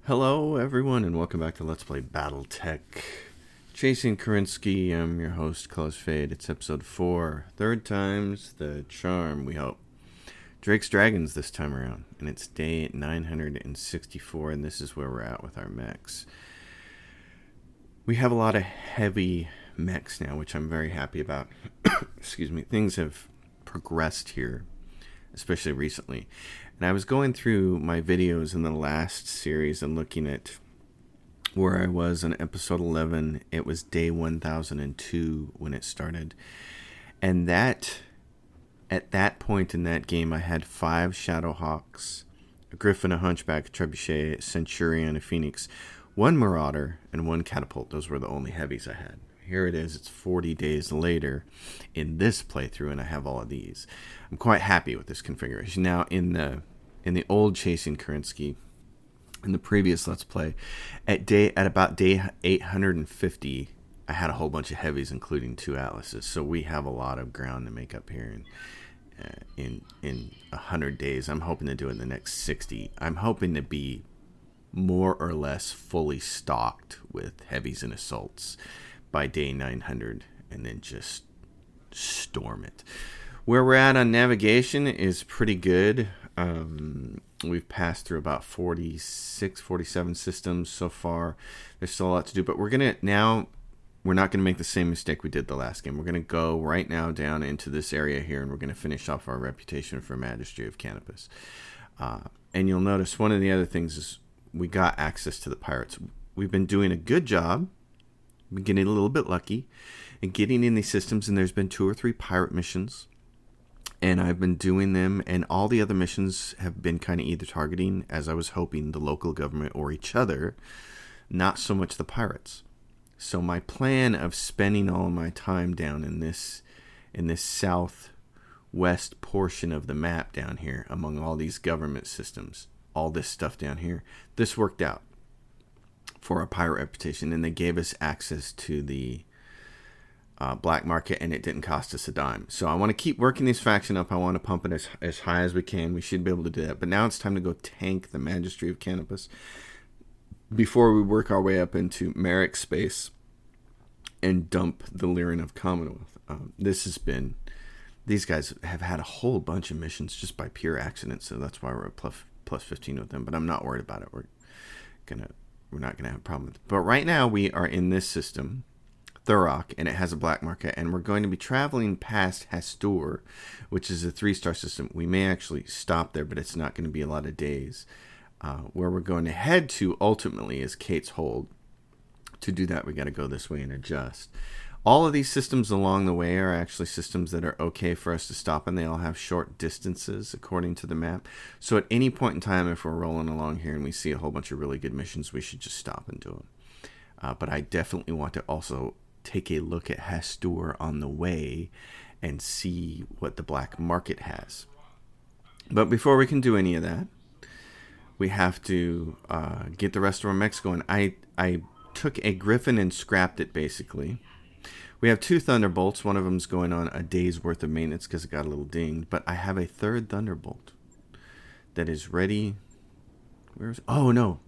Hello everyone and welcome back to Let's Play Battletech. Chasing Karinsky, I'm your host, Close Fade. It's episode 4. Third time's the charm, we hope. Drake's Dragons this time around, and it's day 964, and this is where we're at with our mechs. We have a lot of heavy mechs now, which I'm very happy about. Excuse me. Things have progressed here, especially recently. And I was going through my videos in the last series and looking at where I was in episode 11. It was day 1002 when it started. And at that point in that game, I had 5 Shadowhawks, a Griffin, a Hunchback, a Trebuchet, a Centurion, a Phoenix, 1 Marauder, and 1 Catapult. Those were the only heavies I had. Here it is. It's 40 days later in this playthrough, and I have all of these. I'm quite happy with this configuration. Now, in the old Chasing Karinsky, in the previous Let's Play, at about day 850, I had a whole bunch of heavies, including 2 Atlases. So we have a lot of ground to make up here in 100 days. I'm hoping to do it in the next 60. I'm hoping to be more or less fully stocked with heavies and assaults by day 900, and then just storm it. Where we're at on navigation is pretty good. We've passed through about 46, 47 systems so far. There's still a lot to do, but we're not going to make the same mistake we did the last game. We're going to go right now down into this area here, and we're going to finish off our reputation for Majesty of Canopus. And you'll notice one of the other things is we got access to the pirates. We've been doing a good job. We've been getting a little bit lucky and getting in these systems, and there's been 2 or 3 pirate missions, and I've been doing them, and all the other missions have been kind of either targeting, as I was hoping, the local government or each other, not so much the pirates. So my plan of spending all of my time down in this southwest portion of the map down here, among all these government systems, all this stuff down here, this worked out for a pirate reputation, and they gave us access to the black market, and it didn't cost us a dime. So I want to keep working this faction up. I want to pump it as high as we can. We should be able to do that. But now it's time to go tank the Majesty of Canopus before we work our way up into Merrick space and dump the Lyran of Commonwealth. These guys have had a whole bunch of missions just by pure accident, so that's why we're at plus 15 with them. But I'm not worried about it. We're not going to have a problem with it. But right now we are in this system, Thurrock, and it has a black market, and we're going to be traveling past Hastur, which is a 3-star system. We may actually stop there, but it's not going to be a lot of days. Where we're going to head to ultimately is Kate's Hold. To do that, we got to go this way and adjust. All of these systems along the way are actually systems that are okay for us to stop, and they all have short distances according to the map. So at any point in time, if we're rolling along here and we see a whole bunch of really good missions, we should just stop and do them. But I definitely want to also take a look at Hastur on the way and see what the black market has. But before we can do any of that, we have to get the rest of our mechs going. I took a Griffin and scrapped it, basically. We have 2 Thunderbolts. One of them's going on a day's worth of maintenance because it got a little dinged. But I have a 3rd Thunderbolt that is ready. Oh, no.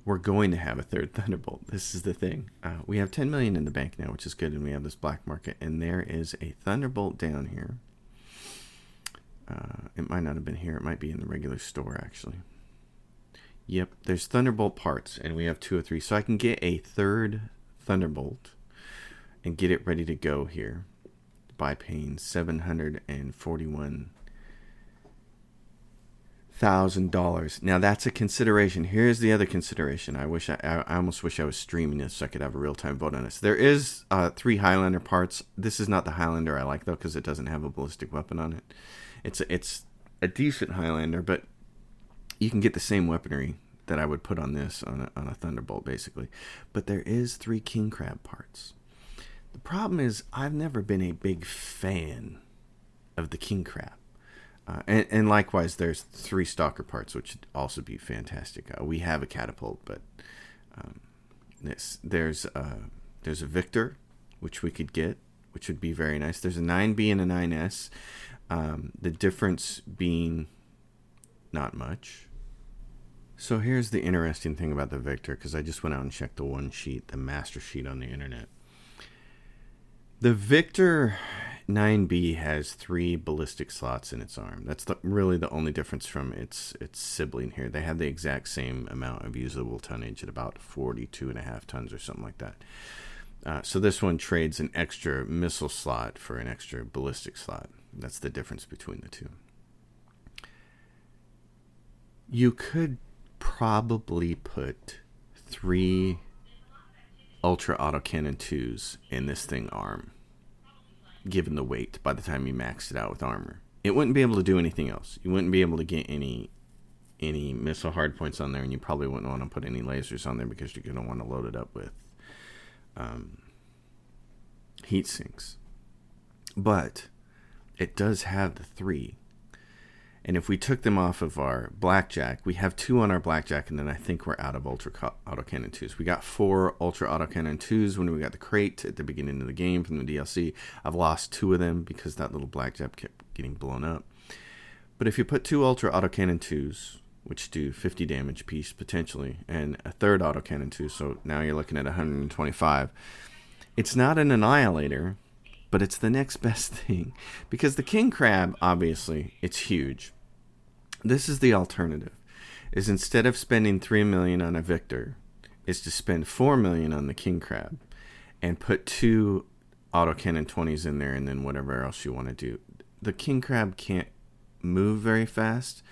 We're going to have a 3rd Thunderbolt. This is the thing. We have 10 million in the bank now, which is good. And we have this black market. And there is a Thunderbolt down here. It might not have been here. It might be in the regular store, actually. Yep. There's Thunderbolt parts. And we have 2 or 3. So I can get a 3rd Thunderbolt and get it ready to go here by paying $741,000. Now that's a consideration. Here's the other consideration. I almost wish I was streaming this so I could have a real-time vote on this. There is 3 Highlander parts. This is not the Highlander I like, though, because it doesn't have a ballistic weapon on it. It's a decent Highlander, but you can get the same weaponry that I would put on this on a Thunderbolt, basically. But there is 3 King Crab parts. The problem is I've never been a big fan of the King Crab. And likewise, there's 3 Stalker parts, which would also be fantastic. We have a Catapult, but there's a Victor, which we could get, which would be very nice. There's a 9B and a 9S. The difference being not much. So here's the interesting thing about the Victor, because I just went out and checked the one sheet, the master sheet on the internet. The Victor 9B has 3 ballistic slots in its arm. That's really the only difference from its sibling here. They have the exact same amount of usable tonnage at about 42.5 tons or something like that. So this one trades an extra missile slot for an extra ballistic slot. That's the difference between the two. You could probably put 3 ultra autocannon 2s in this thing arm, given the weight, by the time you maxed it out with armor. It wouldn't be able to do anything else. You wouldn't be able to get any missile hardpoints on there, and you probably wouldn't want to put any lasers on there because you're going to want to load it up with heat sinks. But it does have the 3. And if we took them off of our Blackjack, we have 2 on our Blackjack, and then I think we're out of Ultra Autocannon 2s. We got 4 Ultra Autocannon 2s when we got the crate at the beginning of the game from the DLC. I've lost 2 of them because that little Blackjack kept getting blown up. But if you put 2 Ultra Autocannon 2s, which do 50 damage piece potentially, and a 3rd Autocannon 2, so now you're looking at 125. It's not an annihilator, but it's the next best thing. Because the King Crab, obviously, it's huge. This is the alternative. Is instead of spending $3 million on a Victor, is to spend $4 million on the King Crab and put 2 autocannon 20s in there and then whatever else you want to do. The King Crab can't move very fast,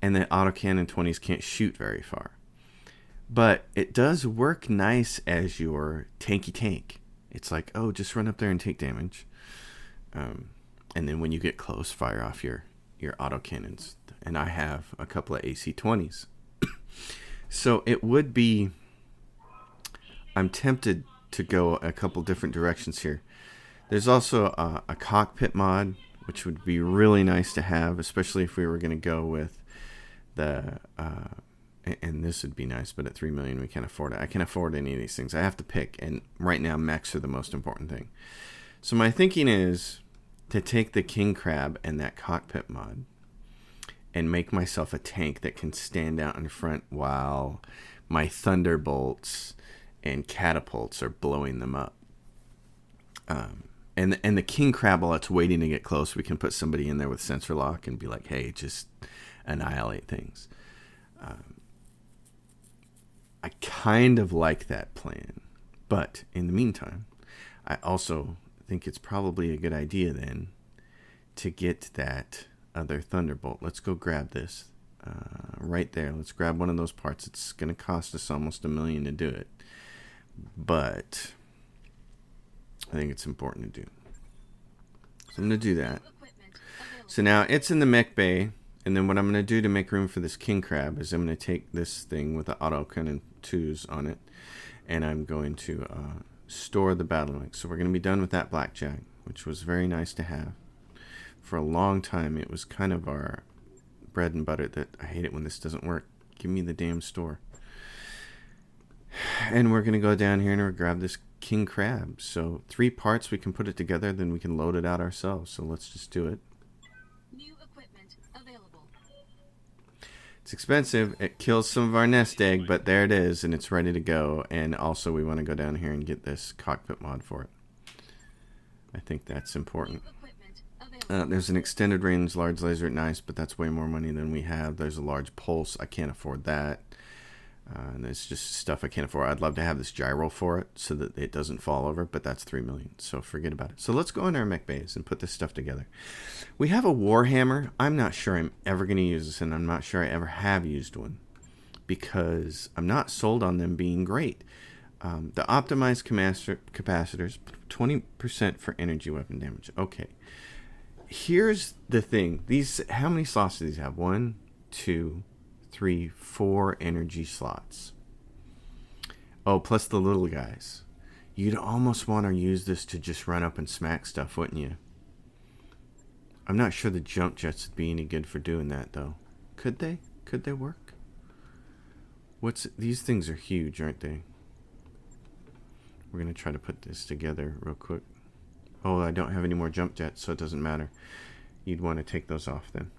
and the autocannon 20s can't shoot very far. But it does work nice as your tanky tank. It's like, oh, just run up there and take damage. And then when you get close, fire off your autocannons. And I have a couple of AC-20s. So it would be... I'm tempted to go a couple different directions here. There's also a Cockpit Mod, which would be really nice to have, especially if we were going to go with the... and this would be nice, but at $3 million we can't afford it. I can't afford any of these things. I have to pick, and right now mechs are the most important thing. So my thinking is to take the King Crab and that Cockpit Mod and make myself a tank that can stand out in front while my thunderbolts and catapults are blowing them up. And the King Crab, while it's waiting to get close, we can put somebody in there with sensor lock and be like, hey, just annihilate things. I kind of like that plan. But in the meantime, I also think it's probably a good idea then to get that other Thunderbolt. Let's go grab this right there. Let's grab one of those parts. It's going to cost us almost $1 million to do it. But I think it's important to do. So I'm going to do that. So now it's in the mech bay. And then what I'm going to do to make room for this King Crab is I'm going to take this thing with the autocannon 2s on it, and I'm going to store the Battletech. So we're going to be done with that Blackjack, which was very nice to have. For a long time, it was kind of our bread and butter. That I hate it when this doesn't work. Give me the damn store. And we're going to go down here and we'll grab this King Crab. So 3 parts, we can put it together, then we can load it out ourselves. So let's just do it. It's expensive. It kills some of our nest egg, but there it is, and it's ready to go. And also, we want to go down here and get this Cockpit Mod for it. I think that's important. There's an extended range large laser at nice, but that's way more money than we have. There's a large pulse. I can't afford that. And it's just stuff I can't afford. I'd love to have this gyro for it so that it doesn't fall over, but that's $3 million, so forget about it. So let's go in our mech bays and put this stuff together. We have a Warhammer. I'm not sure I'm ever going to use this, and I'm not sure I ever have used one because I'm not sold on them being great. The optimized capacitors, 20% for energy weapon damage. Okay. Here's the thing. How many slots do these have? 1, 2, 3, 4 energy slots. Oh, plus the little guys. You'd almost want to use this to just run up and smack stuff, wouldn't you? I'm not sure the jump jets would be any good for doing that, though. Could they? Could they work? These things are huge, aren't they? We're going to try to put this together real quick. Oh, I don't have any more jump jets, so it doesn't matter. You'd want to take those off then.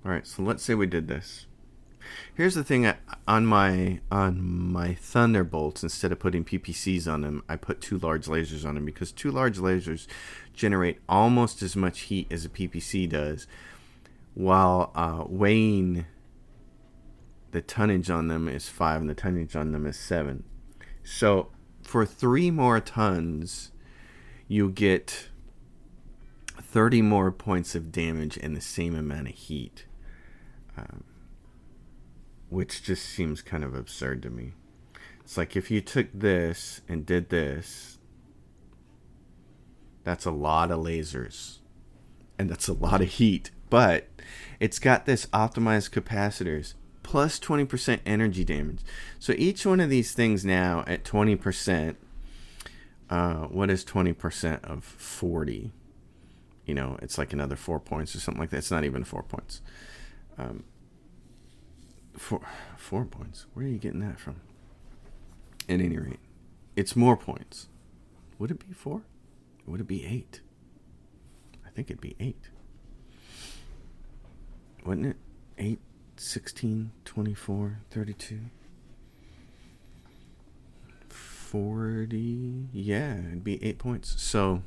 Alright, so let's say we did this. Here's the thing: on my Thunderbolts, instead of putting PPCs on them, I put 2 large lasers on them because 2 large lasers generate almost as much heat as a PPC does, while weighing the tonnage on them is 5 and the tonnage on them is 7. So for 3 more tons, you get 30 more points of damage and the same amount of heat. Which just seems kind of absurd to me. It's like if you took this and did this, that's a lot of lasers. And that's a lot of heat. But it's got this optimized capacitors plus 20% energy damage. So each one of these things now at 20%, what is 20% of 40? You know, it's like another 4 points or something like that. It's not even 4 points. 4 points. Where are you getting that from? At any rate, it's more points. Would it be 4? Or would it be 8? I think it'd be 8. Wouldn't it? 8, 16, 24, 32, 40. Yeah, it'd be 8 points. So,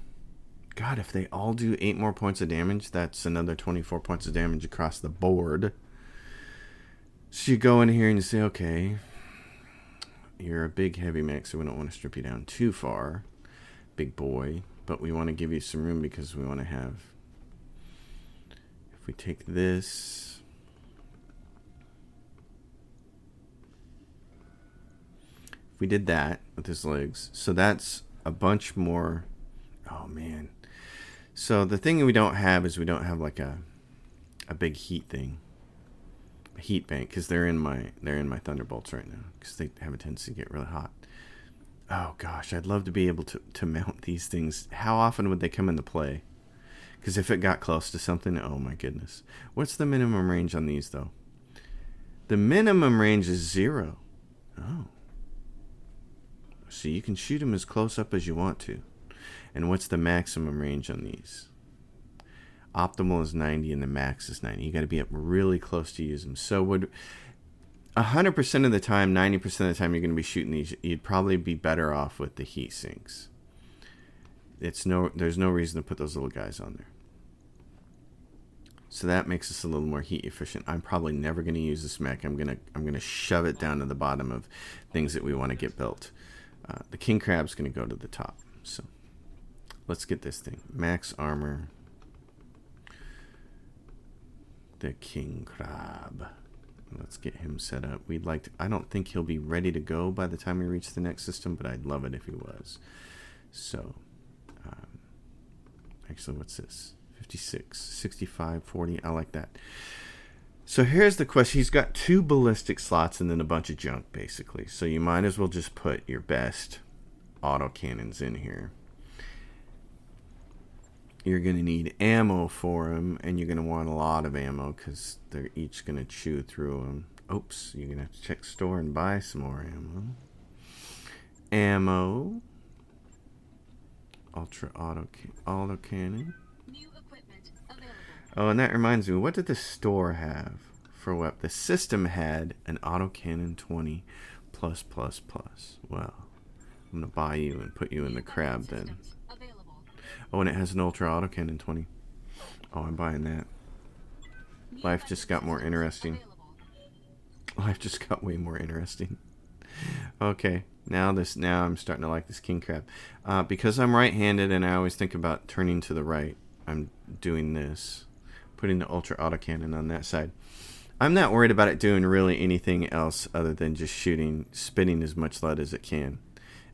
God, if they all do 8 more points of damage, that's another 24 points of damage across the board. So you go in here and you say, okay, you're a big heavy mech, so we don't want to strip you down too far, big boy, but we want to give you some room because we want to have, if we take this, if we did that with his legs, so that's a bunch more. Oh man. So the thing we don't have is we don't have like a big heat thing. Heat bank, because they're in my Thunderbolts right now because they have a tendency to get really hot. Oh gosh, I'd love to be able to mount these things. How often would they come into play? Because if it got close to something, oh my goodness. What's the minimum range on these though? The minimum range is 0. Oh, so you can shoot them as close up as you want to. And what's the maximum range on these? Optimal is 90 and the max is 90. You got to be up really close to use them. So would 100% of the time, 90% of the time you're going to be shooting these, you'd probably be better off with the heat sinks. There's no reason to put those little guys on there. So that makes us a little more heat efficient. I'm probably never going to use this mech. I'm gonna shove it down to the bottom of things that we want to get built. The King Crab's going to go to the top. So let's get this thing. Max armor. The King Crab. Let's get him set up. We'd like to, I don't think he'll be ready to go by the time we reach the next system, but I'd love it if he was. So, actually, what's this? 56, 65, 40. I like that. So here's the question. He's got 2 ballistic slots and then a bunch of junk, basically. So you might as well just put your best autocannons in here. You're going to need ammo for them, and you're going to want a lot of ammo because they're each going to chew through them. Oops, you're going to have to check store and buy some more ammo. Ammo. Ultra auto cannon. New equipment available. Oh, and that reminds me, what did the store have for what? The system had an autocannon 20 plus. Well, I'm going to buy you and put you in the crab then. Oh, and it has an ultra autocannon 20. Oh, I'm buying that. Life just got more interesting. Life just got way more interesting. Okay, now I'm starting to like this king crab. Because I'm right-handed and I always think about turning to the right, I'm doing this. Putting the ultra autocannon on that side. I'm not worried about it doing really anything else other than just spitting as much lead as it can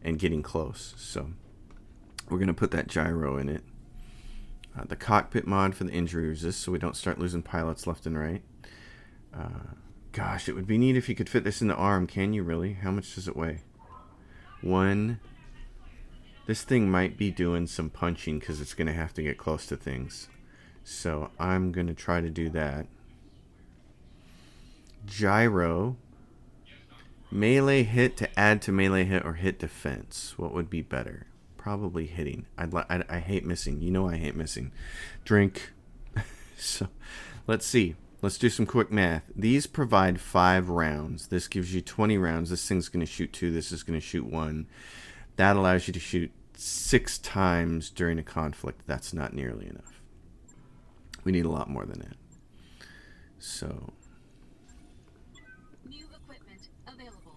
and getting close. So we're going to put that gyro in it. The cockpit mod for the injury resist so we don't start losing pilots left and right. Gosh, it would be neat if you could fit this in the arm. Can you really? How much does it weigh? 1. This thing might be doing some punching because it's going to have to get close to things. So I'm going to try to do that. Gyro. Melee hit to add to melee hit or hit defense. What would be better? Probably hitting. I hate missing. You know I hate missing. Drink. So let's see. let's do some quick math. These provide 5 rounds. This gives you 20 rounds. This thing's going to shoot 2. This is going to shoot 1. That allows you to shoot 6 times during a conflict. That's not nearly enough. We need a lot more than that. So, New equipment available.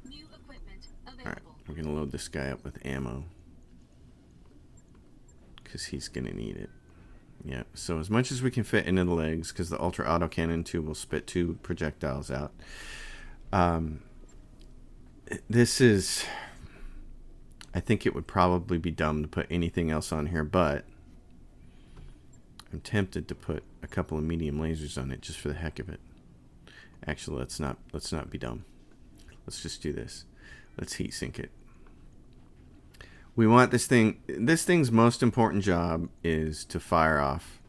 New equipment available. alright, we're going to load this guy up with ammo. Because he's going to need it. Yeah, so as much as we can fit into the legs, because the Ultra Autocannon 2 will spit 2 projectiles out. This is... I think it would probably be dumb to put anything else on here, but I'm tempted to put a couple of medium lasers on it just for the heck of it. Actually, let's not be dumb. Let's just do this. Let's heat sink it. We want this thing. This thing's most important job is to fire off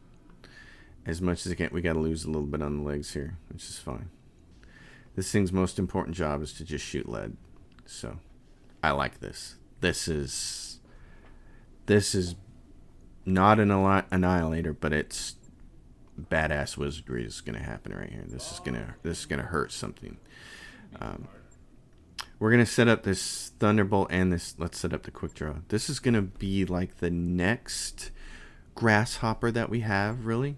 as much as it can. We got to lose a little bit on the legs here, which is fine. This thing's most important job is to just shoot lead. So, I like this. This is not an annihilator, but it's badass wizardry is going to happen right here. This is gonna hurt something. We're going to set up this Thunderbolt and this. Let's set up the quick draw. This is going to be like the next grasshopper that we have, really.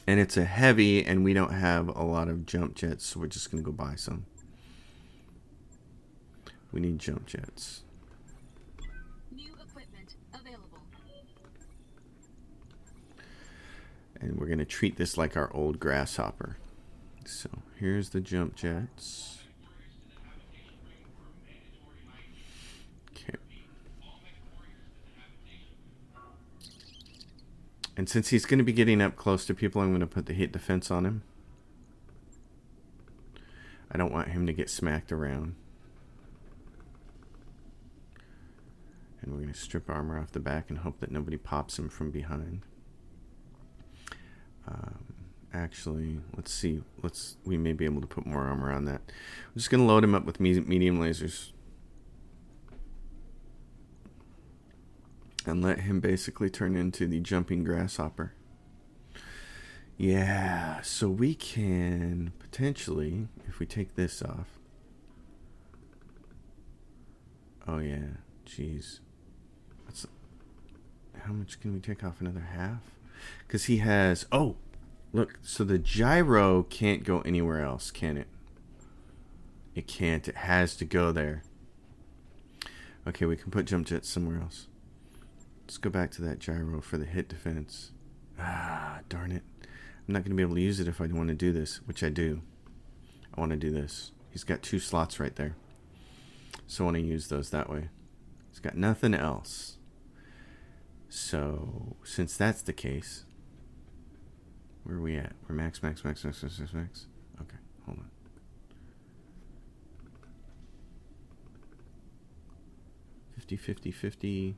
And it's a heavy, and we don't have a lot of jump jets, so we're just going to go buy some. We need jump jets. New equipment available. And we're going to treat this like our old grasshopper. So here's the jump jets. Okay. And since he's going to be getting up close to people, I'm going to put the heat defense on him. I don't want him to get smacked around. And we're going to strip armor off the back and hope that nobody pops him from behind. Actually, let's see. We may be able to put more armor on that. I'm just going to load him up with medium lasers. And let him basically turn into the jumping grasshopper. Yeah, so we can potentially, if we take this off. Oh yeah, jeez. How much can we take off? Another half? Because he has... Oh, look. So the gyro can't go anywhere else, can it? It can't. It has to go there. Okay, we can put jump jets somewhere else. Let's go back to that gyro for the hit defense. Ah, darn it. I'm not going to be able to use it if I want to do this, which I do. I want to do this. He's got 2 slots right there. So I want to use those that way. He's got nothing else. So, since that's the case, where are we at? We're max. Okay, hold on. $50.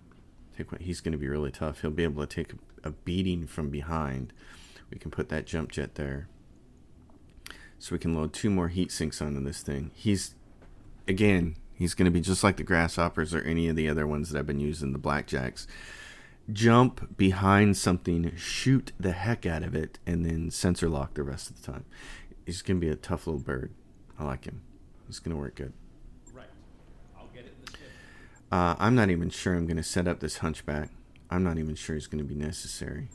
Take what he's going to be really tough. He'll be able to take a beating from behind. We can put that jump jet there. So we can load 2 more heat sinks onto this thing. He's going to be just like the grasshoppers or any of the other ones that I've been using, the blackjacks. Jump behind something, shoot the heck out of it, and then sensor lock the rest of the time. He's going to be a tough little bird. I like him. He's going to work good. Right. I'll get it in the schedule. I'm not even sure I'm going to set up this hunchback. I'm not even sure it's going to be necessary.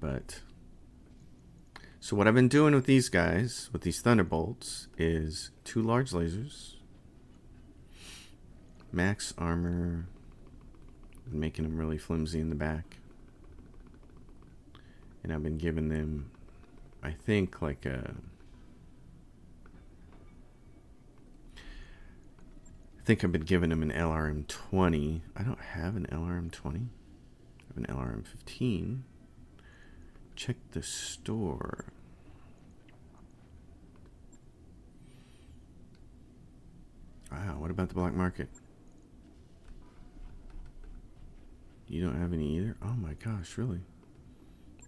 But... So what I've been doing with these guys, with these Thunderbolts, is 2 large lasers. Max armor... making them really flimsy in the back. And I've been giving them, I think, like a... I think I've been giving them an LRM-20. I don't have an LRM-20. I have an LRM-15. Check the store. Wow, what about the black market? You don't have any either? Oh my gosh, really?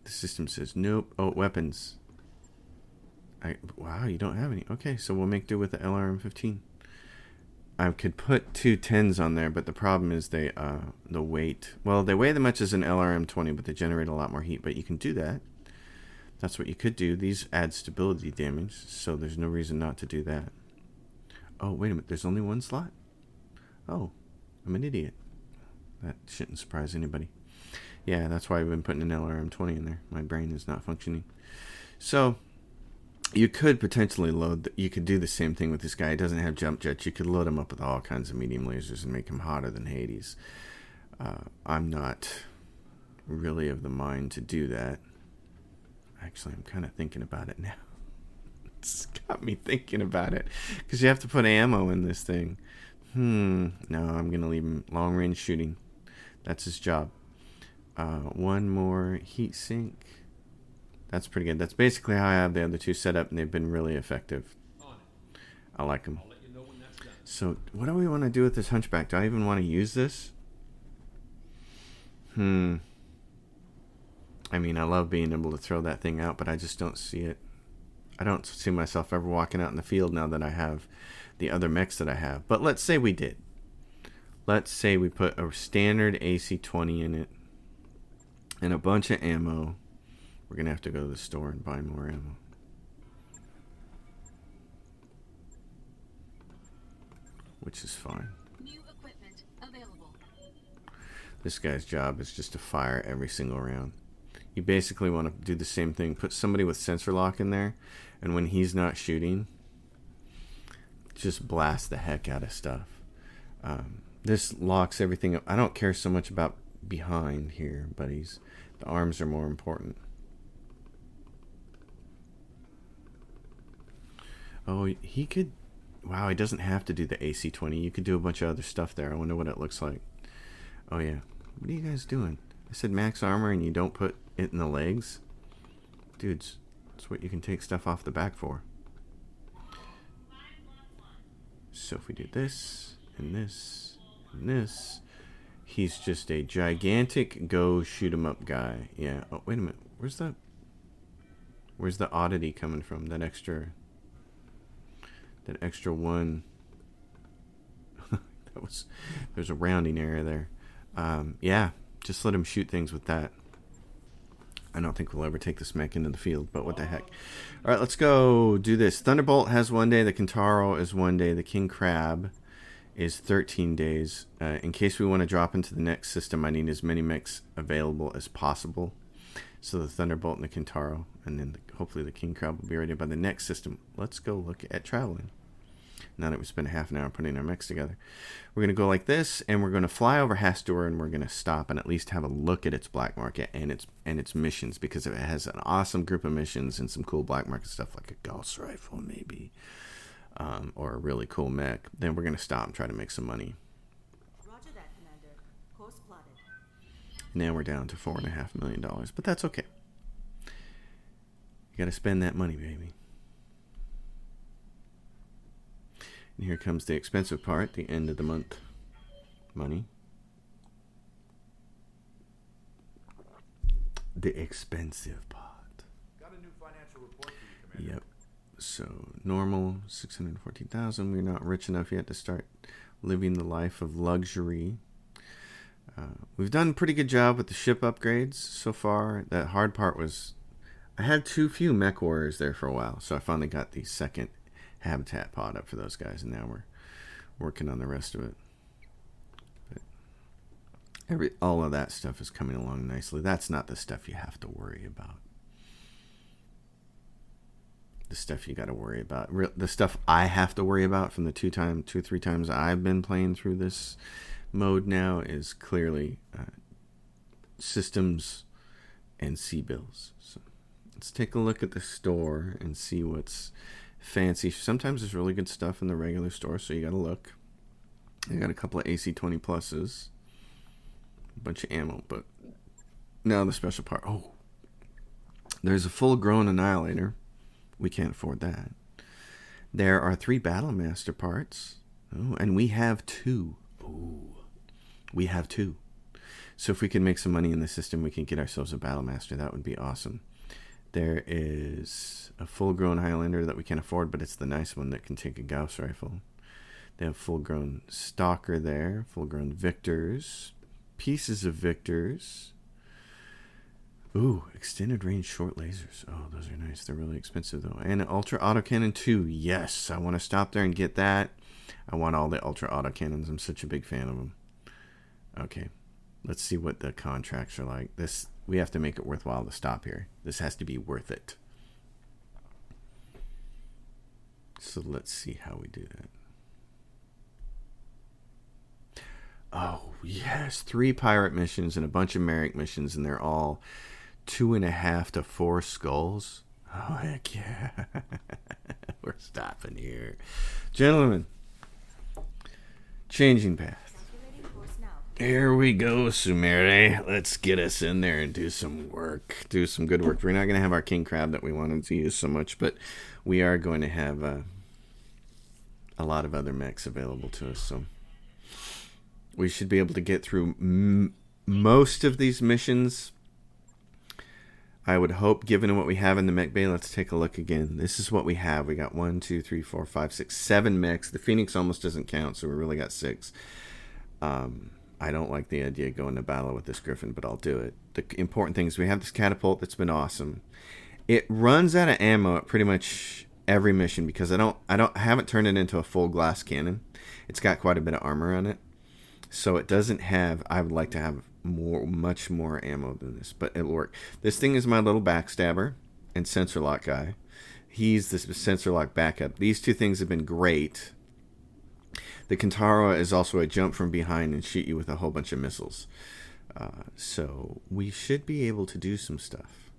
The system says nope. Oh, weapons. Wow, you don't have any. Okay, so we'll make do with the LRM-15. I could put 2 10s on there, but the problem is they the weight. Well, they weigh as much as an LRM-20, but they generate a lot more heat. But you can do that. That's what you could do. These add stability damage, so there's no reason not to do that. Oh, wait a minute. There's only one slot? Oh, I'm an idiot. That shouldn't surprise anybody. Yeah, that's why I've been putting an LRM-20 in there. My brain is not functioning. So, you could potentially you could do the same thing with this guy. He doesn't have jump jets. You could load him up with all kinds of medium lasers and make him hotter than Hades. I'm not really of the mind to do that. Actually, I'm kind of thinking about it now. It's got me thinking about it. Because you have to put ammo in this thing. No, I'm going to leave him long range shooting. That's his job. One more heat sink. That's pretty good. That's basically how I have the other two set up, and they've been really effective. I like them. So, what do we want to do with this hunchback? Do I even want to use this? I mean, I love being able to throw that thing out, but I just don't see it. I don't see myself ever walking out in the field now that I have the other mechs that I have. But let's say we did. Let's say we put a standard AC-20 in it and a bunch of ammo. We're going to have to go to the store and buy more ammo. Which is fine. New equipment available. This guy's job is just to fire every single round. You basically want to do the same thing. Put somebody with sensor lock in there, and when he's not shooting, just blast the heck out of stuff. This locks everything up. I don't care so much about behind here, buddies. The arms are more important. Oh, he could... Wow, he doesn't have to do the AC-20. You could do a bunch of other stuff there. I wonder what it looks like. Oh, yeah. What are you guys doing? I said max armor and you don't put it in the legs? Dudes, that's what you can take stuff off the back for. So if we do this, and this, and this, he's just a gigantic go shoot 'em up guy. Yeah. Oh, wait a minute. Where's the oddity coming from? That extra one. There's a rounding area there. Yeah, just let him shoot things with that. I don't think we'll ever take this mech into the field, but what the heck. Alright, let's go do this. Thunderbolt has 1 day, the Kintaro is 1 day, the King Crab is 13 days. In case we want to drop into the next system, I need as many mechs available as possible. So the Thunderbolt and the Kintaro, and then hopefully the King Crab will be ready by the next system. Let's go look at traveling. Now that we spent half an hour putting our mechs together. We're going to go like this, and we're going to fly over Hastur, and we're going to stop and at least have a look at its black market and its missions, because it has an awesome group of missions and some cool black market stuff like a Gauss rifle maybe, or a really cool mech. Then we're going to stop and try to make some money. Roger that, Commander. Course plotted. Now we're down to $4.5 million, but that's okay. You got to spend that money, baby. And here comes the expensive part, the end of the month money. The expensive part. Got a new financial report for you, Commander. Yep. So normal 614,000. We're not rich enough yet to start living the life of luxury. We've done a pretty good job with the ship upgrades so far. That hard part was I had too few mech warriors there for a while, so I finally got the second habitat pod up for those guys, and now we're working on the rest of it. But all of that stuff is coming along nicely. That's not the stuff you have to worry about. The stuff you got to worry about, the stuff I have to worry about from the 2-3 times I've been playing through this mode now is clearly systems and C-bills. So let's take a look at the store and see what's fancy. Sometimes there's really good stuff in the regular store, so you gotta look. I got a couple of AC-20 pluses, a bunch of ammo, but now the special part. Oh, there's a full-grown Annihilator. We can't afford that. There are 3 Battlemaster parts. Oh, and we have 2. Oh, we have 2. So if we can make some money in the system, we can get ourselves a Battlemaster. That would be awesome. There is a full-grown Highlander that we can't afford, but it's the nice one that can take a Gauss rifle. They have full-grown Stalker there, full-grown Victors, pieces of Victors. Ooh, extended range short lasers. Oh, those are nice. They're really expensive though. And an ultra autocannon too. Yes, I want to stop there and get that. I want all the ultra autocannons. I'm such a big fan of them. Okay, let's see what the contracts are like. This, we have to make it worthwhile to stop here. This has to be worth it. So let's see how we do that. Oh, yes. 3 pirate missions and a bunch of Merrick missions, and they're all 2.5 to 4 skulls. Oh, heck yeah. We're stopping here. Gentlemen, changing path. Calculating course now. Here we go, Sumere. Let's get us in there and do some work. Do some good work. We're not going to have our king crab that we wanted to use so much, but we are going to have a lot of other mechs available to us, so we should be able to get through most of these missions. I would hope, given what we have in the mech bay. Let's take a look again. This is what we have. We got 1, 2, 3, 4, 5, 6, 7 mechs. The Phoenix almost doesn't count, so we really got 6. I don't like the idea of going to battle with this Griffin, but I'll do it. The important thing is we have this catapult that's been awesome. It runs out of ammo at pretty much every mission because I haven't turned it into a full glass cannon. It's got quite a bit of armor on it. So it doesn't have, I would like to have much more ammo than this, but it'll work. This thing is my little backstabber and sensor lock guy. He's the sensor lock backup. These two things have been great. The Kintara is also a jump from behind and shoot you with a whole bunch of missiles. So we should be able to do some stuff.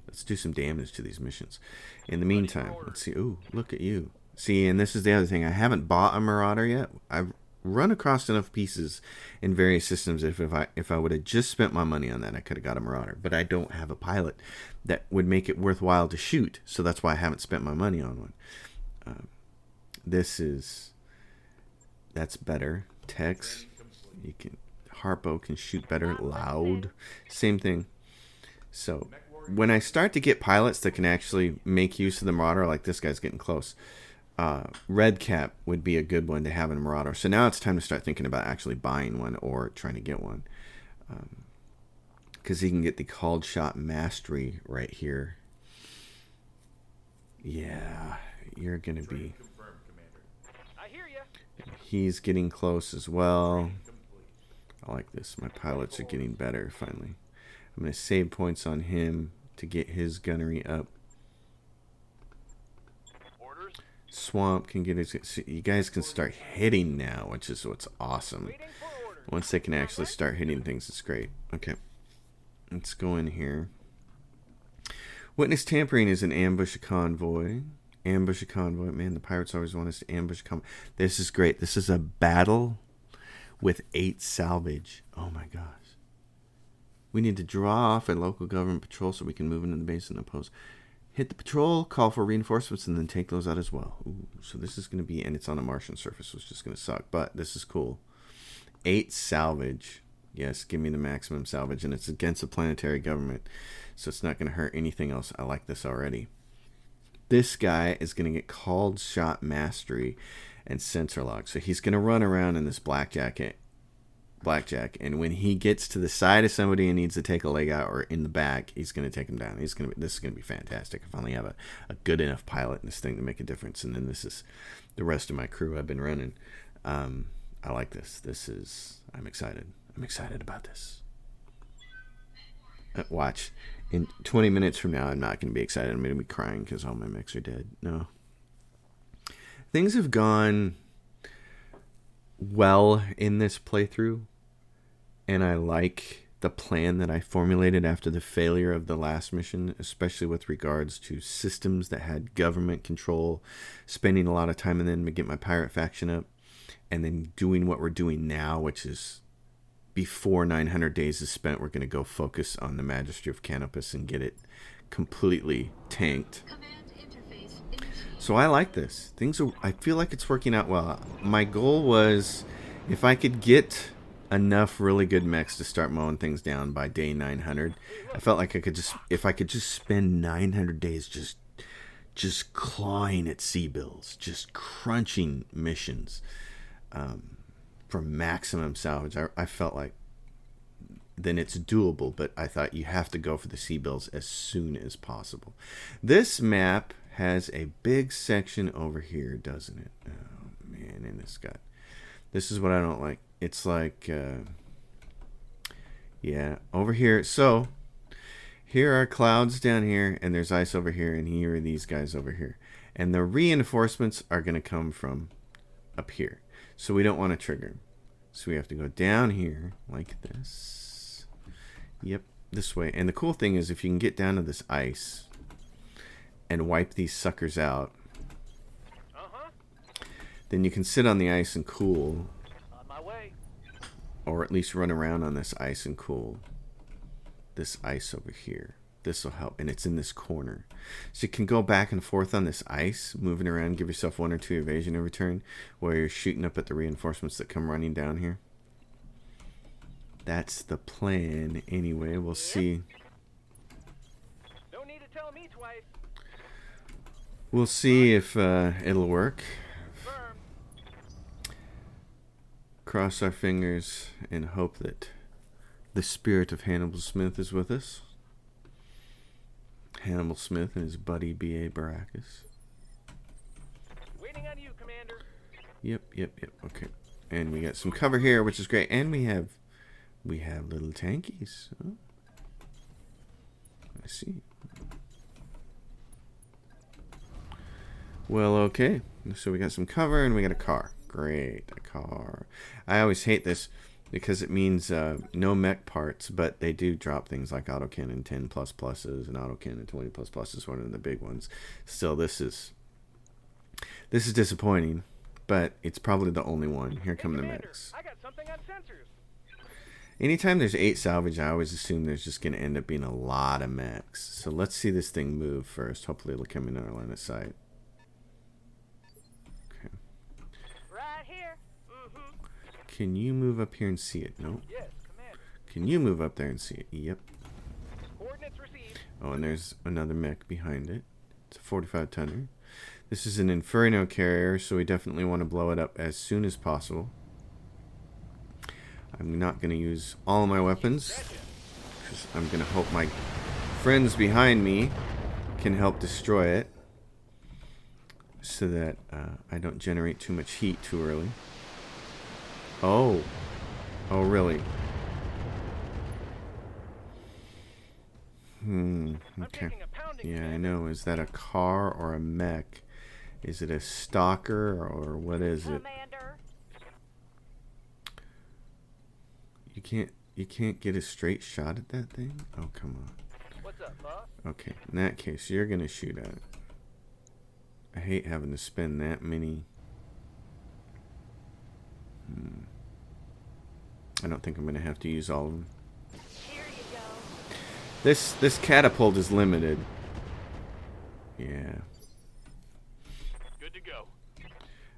Let's do some damage to these missions. In the meantime, let's see. Ooh, look at you. See, and this is the other thing. I haven't bought a Marauder yet. I've run across enough pieces in various systems. If I would have just spent my money on that, I could have got a Marauder. But I don't have a pilot that would make it worthwhile to shoot. So that's why I haven't spent my money on one. That's better. Tex, you can. Harpo can shoot better. Loud, same thing. So when I start to get pilots that can actually make use of the Marauder, like this guy's getting close. Red Cap would be a good one to have in Marauder. So now it's time to start thinking about actually buying one or trying to get one. Because he can get the called shot mastery right here. Yeah, you're going to be... I hear ya. He's getting close as well. I like this. My pilots are getting better finally. I'm going to save points on him to get his gunnery up. Swamp can get his... So you guys can start hitting now, which is what's awesome. Once they can actually start hitting things, it's great. Okay. Let's go in here. Witness tampering is an ambush a convoy. Ambush a convoy. Man, the pirates always want us to ambush a convoy. This is great. This is a battle with 8 salvage. Oh my gosh. We need to draw off a local government patrol so we can move into the base and oppose. Hit the patrol, call for reinforcements, and then take those out as well. Ooh, so this is going to be, and it's on a Martian surface, which is just going to suck, but this is cool. 8 salvage. Yes, give me the maximum salvage, and it's against a planetary government, so it's not going to hurt anything else. I like this already. This guy is going to get called shot mastery and sensor lock, so he's going to run around in this blackjack, and when he gets to the side of somebody and needs to take a leg out or in the back, he's going to take him down. This is going to be fantastic. I finally have a good enough pilot in this thing to make a difference, and then this is the rest of my crew I've been running. I like this. I'm excited. I'm excited about this. Watch. In 20 minutes from now, I'm not going to be excited. I'm going to be crying because all my mechs are dead. No. Things have gone well in this playthrough. And I like the plan that I formulated after the failure of the last mission, especially with regards to systems that had government control, spending a lot of time and then get my pirate faction up, and then doing what we're doing now, which is before 900 days is spent, we're going to go focus on the Magistry of Canopus and get it completely tanked. So I like this. I feel like it's working out well. My goal was if I could get enough really good mechs to start mowing things down by day 900. I felt like if I could just spend 900 days just clawing at sea bills, just crunching missions for maximum salvage. I felt like then it's doable, but I thought you have to go for the sea bills as soon as possible. This map has a big section over here, doesn't it? Oh man, and this is what I don't like. It's like yeah, over here. So here are clouds down here, and there's ice over here, and here are these guys over here. And the reinforcements are going to come from up here. So we don't want to trigger them. So we have to go down here like this. Yep, this way. And the cool thing is if you can get down to this ice and wipe these suckers out, then you can sit on the ice and cool. On my way. Or at least run around on this ice and cool. This ice over here. This will help, and it's in this corner. So you can go back and forth on this ice, moving around, give yourself 1 or 2 evasion every turn, while you're shooting up at the reinforcements that come running down here. That's the plan anyway. We'll see. No need to tell me twice. We'll see if it'll work. Firm. Cross our fingers and hope that the spirit of Hannibal Smith is with us. Hannibal Smith and his buddy B.A. Baracus. Waiting on you, Commander. Yep. Okay. And we got some cover here, which is great. And we have little tankies. Oh. I see. Well, okay. So we got some cover and we got a car. Great, a car. I always hate this because it means no mech parts, but they do drop things like autocannon 10 plus pluses and autocannon 20 plus pluses, one of the big ones. Still, this is disappointing, but it's probably the only one. Here come the Commander, mechs. I got something on sensors. Anytime there's 8 salvage, I always assume there's just going to end up being a lot of mechs. So let's see this thing move first. Hopefully it'll come in our line of sight. Okay. Right here. Mm-hmm. Can you move up here and see it? No. Yes, Commander. Can you move up there and see it? Yep. Coordinates received. Oh, and there's another mech behind it. It's a 45 tonner. This is an Inferno carrier, so we definitely want to blow it up as soon as possible. I'm not going to use all my weapons, because I'm going to hope my friends behind me can help destroy it, so that I don't generate too much heat too early. Oh, really? Okay. Yeah, I know. Is that a car or a mech? Is it a stalker or what is it? Commander. You can't get a straight shot at that thing? Oh, come on. What's up, boss? Okay, in that case, you're gonna shoot at it. I hate having to spend that many. I don't think I'm gonna have to use all of them. Here you go. This catapult is limited. Yeah. Good to go.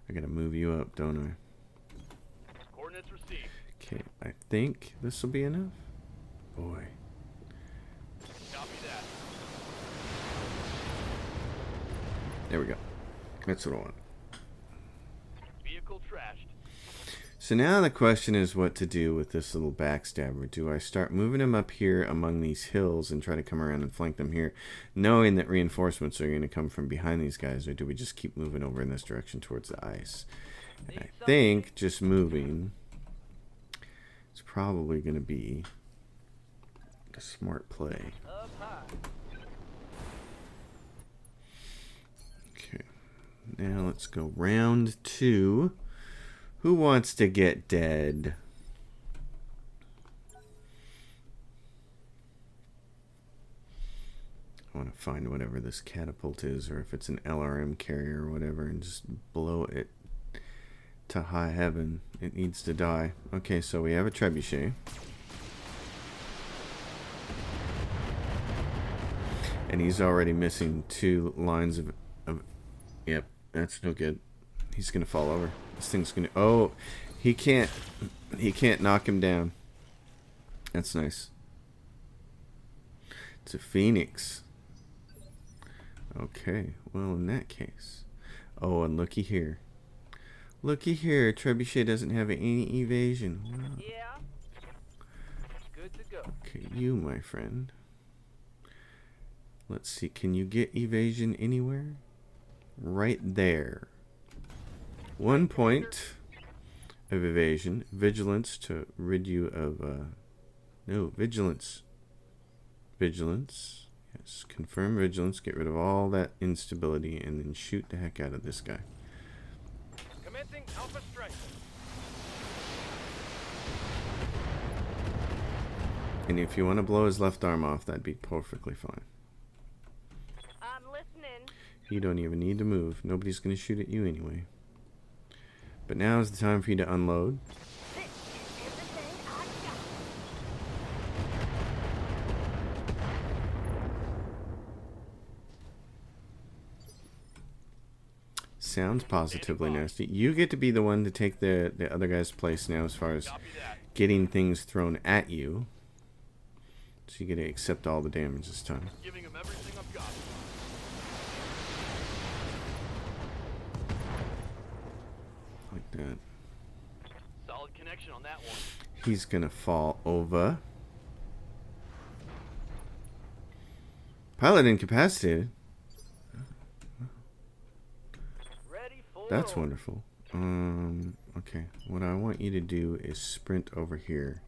I gotta move you up, don't I? Coordinates received. Okay, I think this will be enough. Boy. Copy that. There we go. That's what I want. Vehicle trashed. So now the question is what to do with this little backstabber. Do I start moving him up here among these hills and try to come around and flank them here, knowing that reinforcements are going to come from behind these guys, or do we just keep moving over in this direction towards the ice? And I think just moving is probably going to be a smart play. Up high. Okay. Now let's go round 2. Who wants to get dead? I want to find whatever this catapult is, or if it's an LRM carrier or whatever, and just blow it to high heaven. It needs to die. Okay, so we have a trebuchet. And he's already missing 2 lines of yep, that's no good. He's gonna fall over. This thing's gonna... Oh, he can't knock him down. That's nice. It's a Phoenix. Okay, well, in that case. Oh, and looky here. Looky here, Trebuchet doesn't have any evasion. Wow. Yeah. Good to go. Okay, you, my friend. Let's see, can you get evasion anywhere? Right there. 1 point of evasion. Vigilance to rid you of, no, vigilance. Vigilance. Yes, confirm vigilance. Get rid of all that instability and then shoot the heck out of this guy. Commencing Alpha Strike. And if you want to blow his left arm off, that'd be perfectly fine. I'm listening. You don't even need to move. Nobody's going to shoot at you anyway. But now is the time for you to unload. This is everything I got. Sounds positively nasty. You get to be the one to take the other guy's place now as far as getting things thrown at you. So you get to accept all the damage this time. Giving him everything I've got. Like that. Solid connection on that one. He's going to fall over. Pilot incapacitated. Ready for That's wonderful. Okay. What I want you to do is sprint over here.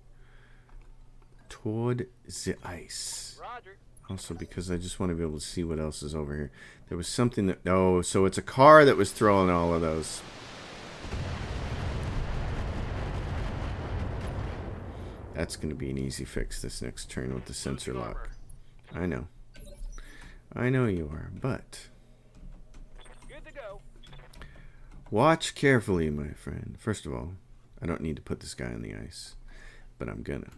Toward the ice. Roger. Also because I just want to be able to see what else is over here. There was something that... Oh, so it's a car that was throwing all of those. That's going to be an easy fix this next turn with the sensor lock. I know. I know you are, but... Good to go. Watch carefully, my friend. First of all, I don't need to put this guy on the ice, but I'm gonna.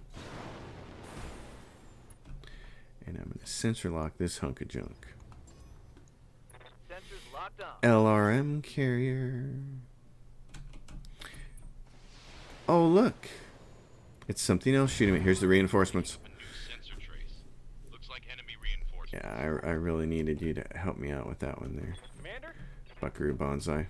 And I'm gonna sensor lock this hunk of junk. Sensors locked on. LRM carrier. Oh, look. It's something else shooting me. Here's the reinforcements. A new sensor trace. Looks like enemy reinforcements. Yeah, I really needed you to help me out with that one there. Commander? Buckaroo Banzai.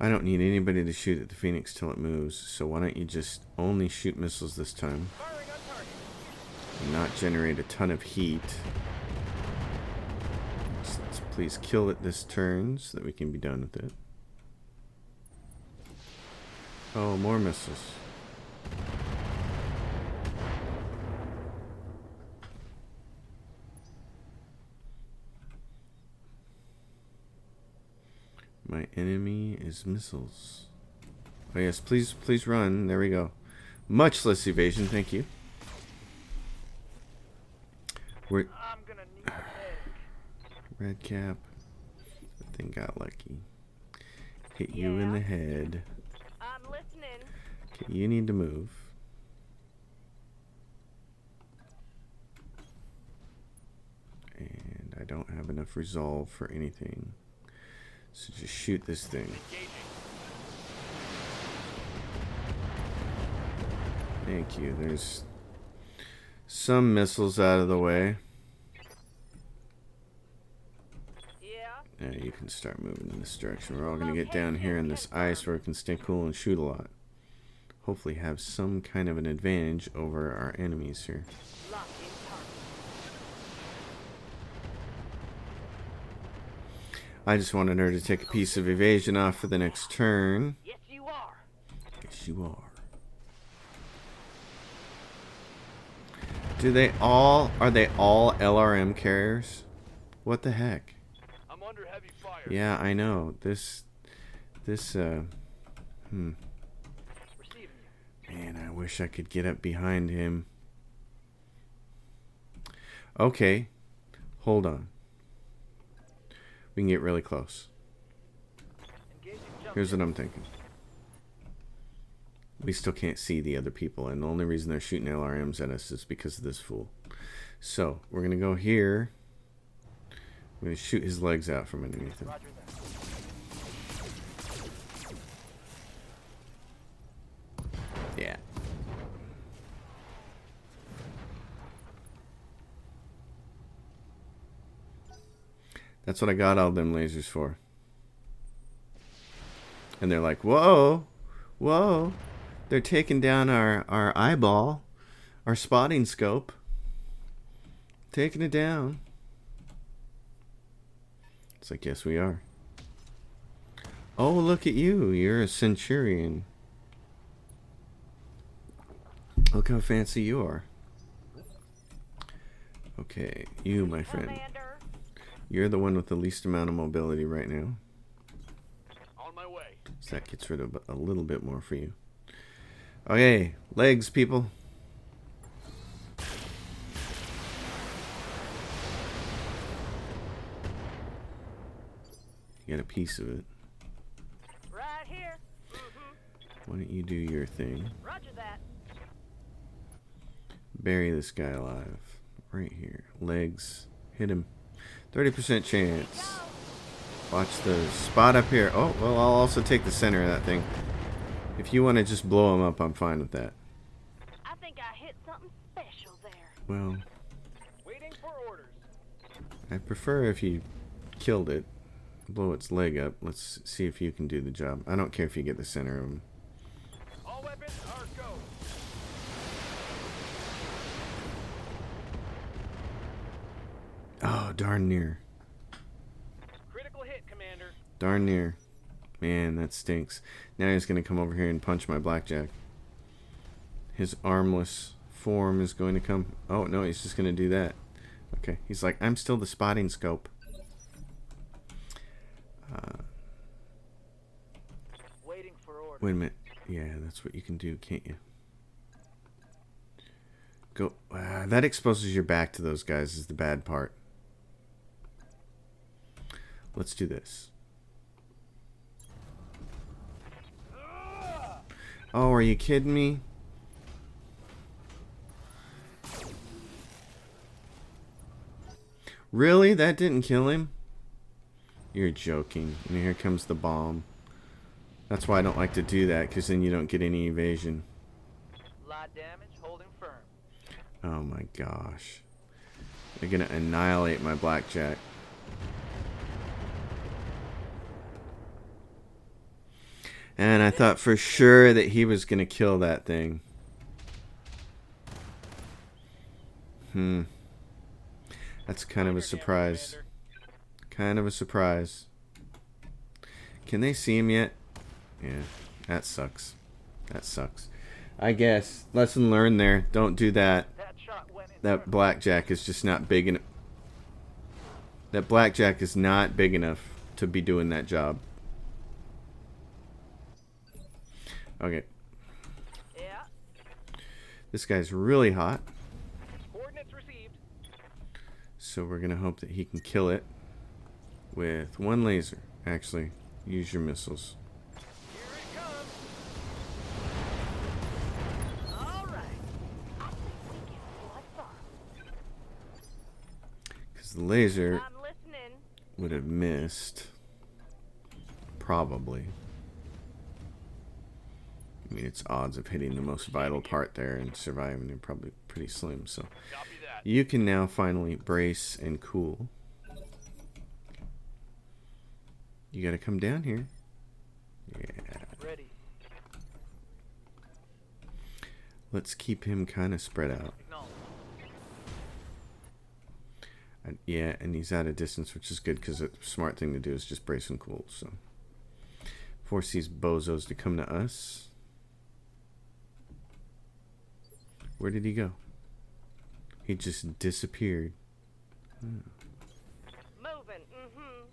I don't need anybody to shoot at the Phoenix till it moves, so why don't you just only shoot missiles this time Firing on target. and not generate a ton of heat. So let's please kill it this turn so that we can be done with it. Oh, more missiles. My enemy is missiles. Oh yes, please run. There we go. Much less evasion, thank you. We're I'm gonna need a medic. red cap. That thing got lucky. Hit you in the head. I'm listening. Okay, you need to move. And I don't have enough resolve for anything. So just shoot this thing. Engaging. Thank you. There's some missiles out of the way. Yeah. Now you can start moving in this direction. We're all going to get down here in this ice where we can stay cool and shoot a lot. Hopefully have some kind of an advantage over our enemies here. Lock in target. I just wanted her to take a piece of evasion off for the next turn. Yes, you are. Yes, you are. Are they all LRM carriers? What the heck? I'm under heavy fire. Yeah, I know. This, Receiving you. Man, I wish I could get up behind him. Okay. Hold on. We can get really close. Engaging jump. Here's what I'm thinking. We still can't see the other people, and the only reason they're shooting LRMs at us is because of this fool. So, we're going to go here. I'm going to shoot his legs out from underneath him. Roger that. Yeah. That's what I got all them lasers for. And they're like, whoa, whoa. They're taking down our eyeball, our spotting scope. Taking it down. It's like, yes, we are. Oh, look at you. You're a centurion. Look how fancy you are. Okay, you, my friend. Commander. You're the one with the least amount of mobility right now. On my way. So that gets rid of a little bit more for you. Okay, legs, people. You got a piece of it. Right here. Why don't you do your thing? Roger that. Bury this guy alive. Right here. Legs. Hit him. 30% chance. Watch the spot up here. Oh, well, I'll also take the center of that thing. If you want to just blow him up, I'm fine with that. I think I hit something special there. Well, Waiting for orders. I prefer if you killed it. Blow its leg up. Let's see if you can do the job. I don't care if you get the center of him. All weapons are go. Oh, darn near. Critical hit, Commander. Darn near. Man, that stinks. Now he's going to come over here and punch my blackjack. His armless form is going to come. Oh, no, he's just going to do that. Okay, he's like, I'm still the spotting scope. Waiting for orders. Wait a minute. Yeah, that's what you can do, can't you? Go. That exposes your back to those guys is the bad part. Let's do this. Oh, are you kidding me? Really? That didn't kill him? You're joking. And here comes the bomb. That's why I don't like to do that, because then you don't get any evasion. Light damage, holding firm. Oh my gosh. They're gonna annihilate my blackjack. And I thought for sure that he was gonna kill that thing. That's kind of a surprise. Kind of a surprise. Can they see him yet? Yeah, that sucks. That sucks. I guess. Lesson learned there. Don't do that. That shot went in. That blackjack is just not big enough. That blackjack is not big enough to be doing that job. Okay. Yeah. This guy's really hot. Coordinates received. So we're going to hope that he can kill it with one laser. Actually, use your missiles. Here it comes. All right. I think we can what's up. Because the laser I'm listening. would have missed. Probably. I mean, its odds of hitting the most vital part there and surviving are probably pretty slim. So Copy that. you can now finally brace and cool. You got to come down here. Yeah. Ready. Let's keep him kind of spread out. Acknowledge. Yeah, and he's at a distance, which is good because the smart thing to do is just brace and cool. So force these bozos to come to us. Where did he go? He just disappeared. Moving. Mm-hmm.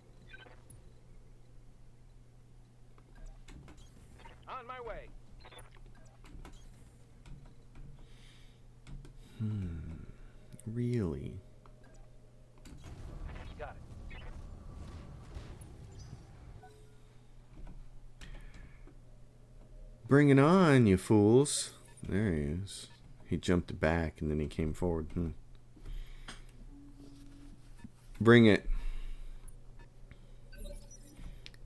On my way. Really? Got it. Bring it on, you fools. There he is. He jumped back and then he came forward. Bring it.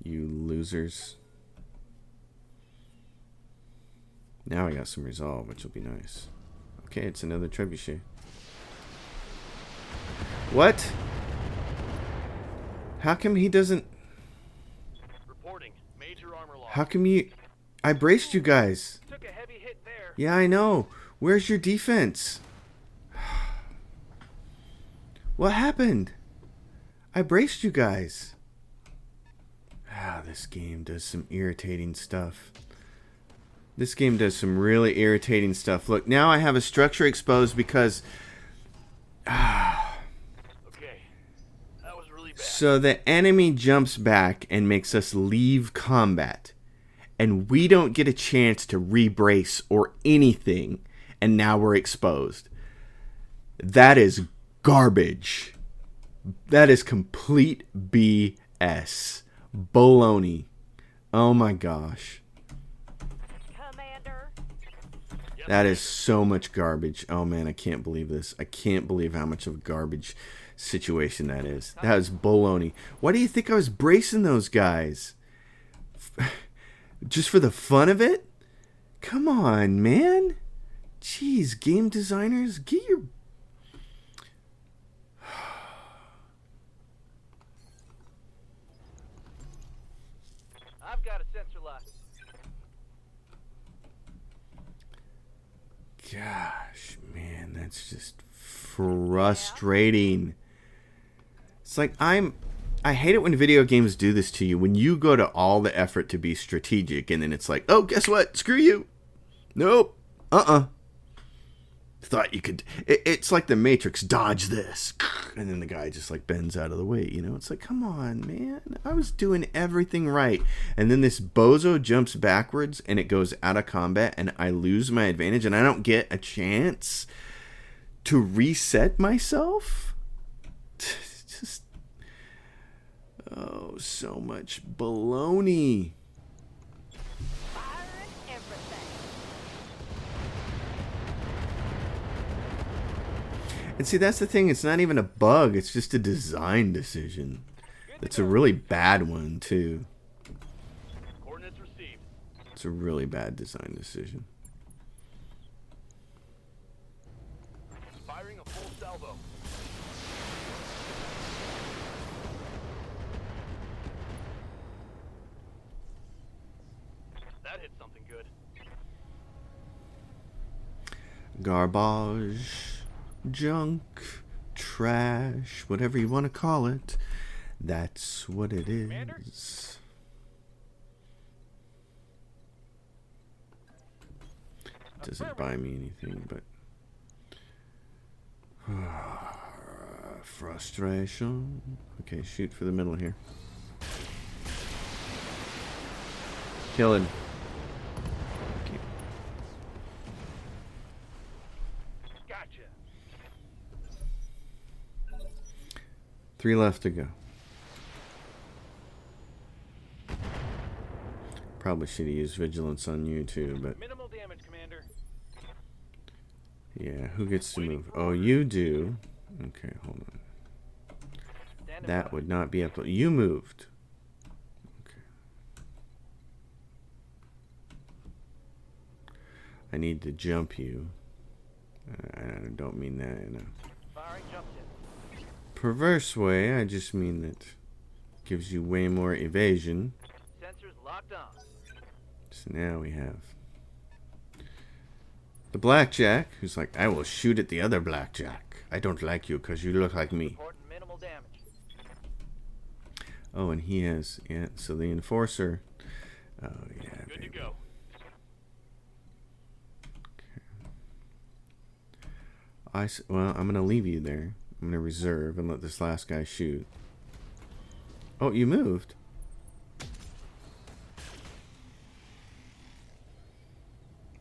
You losers. Now I got some resolve, which will be nice. Okay, it's another trebuchet. What? How come he doesn't... Reporting. Major armor loss. How come you... I braced you guys. Took a heavy hit there. Yeah, I know. Where's your defense? What happened? I braced you guys. Ah, this game does some irritating stuff. This game does some really irritating stuff. Look, now I have a structure exposed because... Okay. That was really bad. So the enemy jumps back and makes us leave combat. And we don't get a chance to re-brace or anything. And now we're exposed. That is garbage. That is complete BS. Baloney. Oh my gosh. Commander. That is so much garbage. Oh man, I can't believe this. I can't believe how much of a garbage situation that is. That is baloney. Why do you think I was bracing those guys? Just for the fun of it? Come on, man. Jeez, game designers, get your... I've got a sensor lock. Gosh, man, that's just frustrating. It's like I hate it when video games do this to you. When you go to all the effort to be strategic and then it's like, oh, guess what? Screw you. Nope. Thought you could... It's like the Matrix, dodge this. And then the guy just like bends out of the way, you know? It's like, come on, man. I was doing everything right. And then this bozo jumps backwards and it goes out of combat and I lose my advantage and I don't get a chance to reset myself? Just... Oh, so much baloney. And see, that's the thing. It's not even a bug. It's just a design decision. It's a really bad one, too. Coordinates received. It's a really bad design decision. Firing a full salvo. That hit something good. Garbage, junk, trash, whatever you want to call it. That's what it is. Doesn't buy me anything, but... frustration. Okay, shoot for the middle here. Kill him. Okay. Gotcha. 3 left to go. Probably should have used vigilance on you too, but... Minimal damage, Commander. Yeah, who gets to move? Oh, you do. Okay, hold on. That would not be up. You moved. Okay. I need to jump you. I don't mean that in a Firing jump jet. perverse way. I just mean that gives you way more evasion. Sensors locked on. So now we have the blackjack, who's like, I will shoot at the other blackjack. I don't like you because you look like me. Reporting minimal damage. Oh, and he has, yeah, so the enforcer. Oh, yeah. Good baby. to go. Well, I'm going to leave you there. I'm going to reserve and let this last guy shoot. Oh, you moved.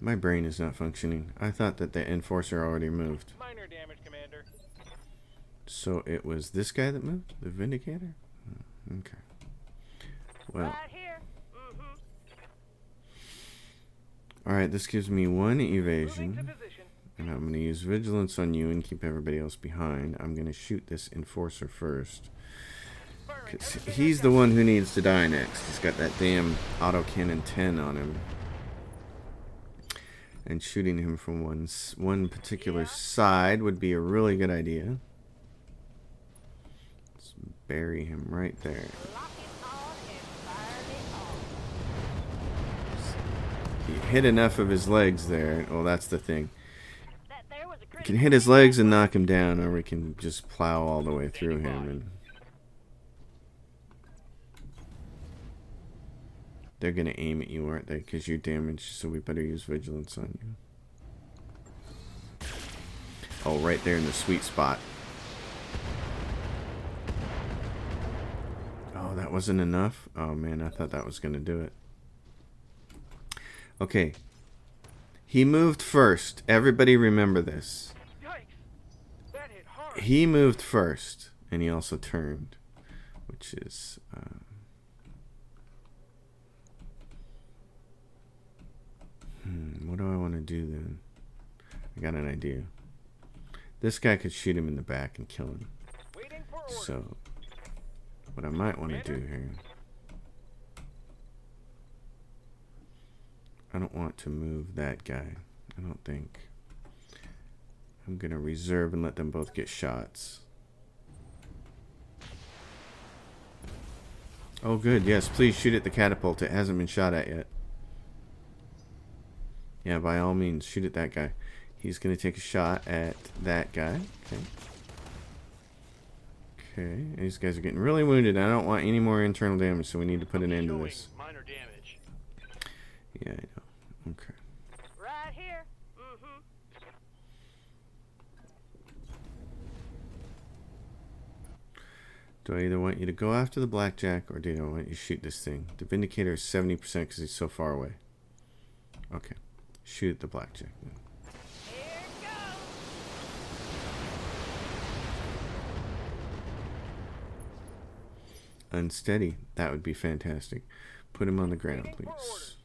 My brain is not functioning. I thought that the enforcer already moved. Minor damage, Commander. So it was this guy that moved? The Vindicator? Oh, okay. Well. Right here. Mm-hmm. Alright, this gives me 1 Moving to evasion. position. And I'm going to use vigilance on you and keep everybody else behind. I'm going to shoot this enforcer first. Firing 'Cause everything he's I the got. one who needs to die next. He's got that damn autocannon 10 on him. And shooting him from one particular side would be a really good idea. Let's bury him right there. You hit enough of his legs there. Well, that's the thing. We can hit his legs and knock him down, or we can just plow all the way through him. And they're going to aim at you, aren't they? Because you're damaged, so we better use vigilance on you. Oh, right there in the sweet spot. Oh, that wasn't enough? Oh, man, I thought that was going to do it. Okay. He moved first. Everybody remember this. Yikes! That hit hard. He moved first, and he also turned, which is... what do I want to do then? I got an idea. This guy could shoot him in the back and kill him. Waiting for orders. So, what I might want to do here... I don't want to move that guy. I don't think. I'm going to reserve and let them both get shots. Oh, good. Yes, please shoot at the catapult. It hasn't been shot at yet. Yeah, by all means, shoot at that guy. He's going to take a shot at that guy. Okay. Okay. These guys are getting really wounded. I don't want any more internal damage, so we need to put an end to this. Minor damage. Yeah, I know. Okay. Right here. Mm-hmm. Do I either want you to go after the blackjack, or do I want you to shoot this thing? The Vindicator is 70% because he's so far away. Okay. Shoot at the blackjack then. Here it goes. Unsteady. That would be fantastic. Put him on the ground, please.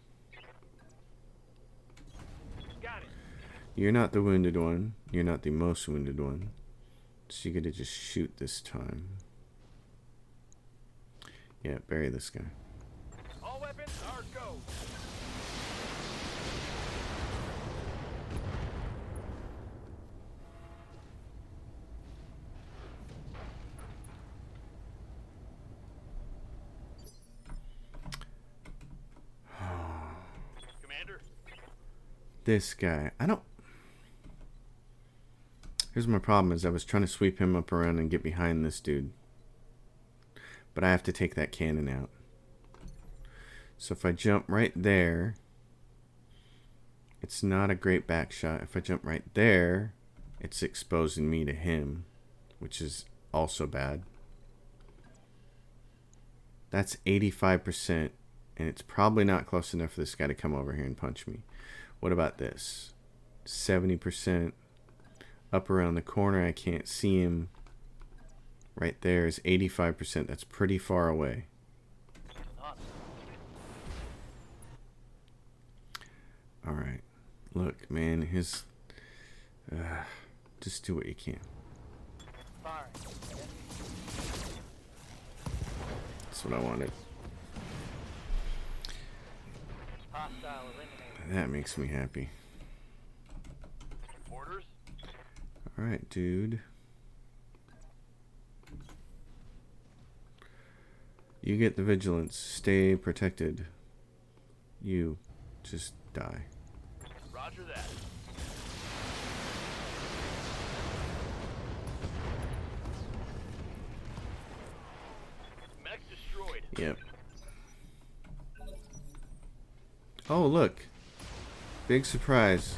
Got it. You're not the wounded one. You're not the most wounded one. So you gotta just shoot this time. Yeah, bury this guy. All weapons are go. Commander. This guy. I don't... Here's my problem is I was trying to sweep him up around and get behind this dude. But I have to take that cannon out. So if I jump right there, it's not a great back shot. If I jump right there, it's exposing me to him, which is also bad. That's 85%, and it's probably not close enough for this guy to come over here and punch me. What about this? 70%. Up around the corner, I can't see him. Right there is 85%. That's pretty far away. Alright. Look, man, his... just do what you can. That's what I wanted. That makes me happy. Orders. Alright, dude. You get the vigilance. Stay protected. You just die. Roger that. Mech destroyed. Yep. Oh, look. Big surprise.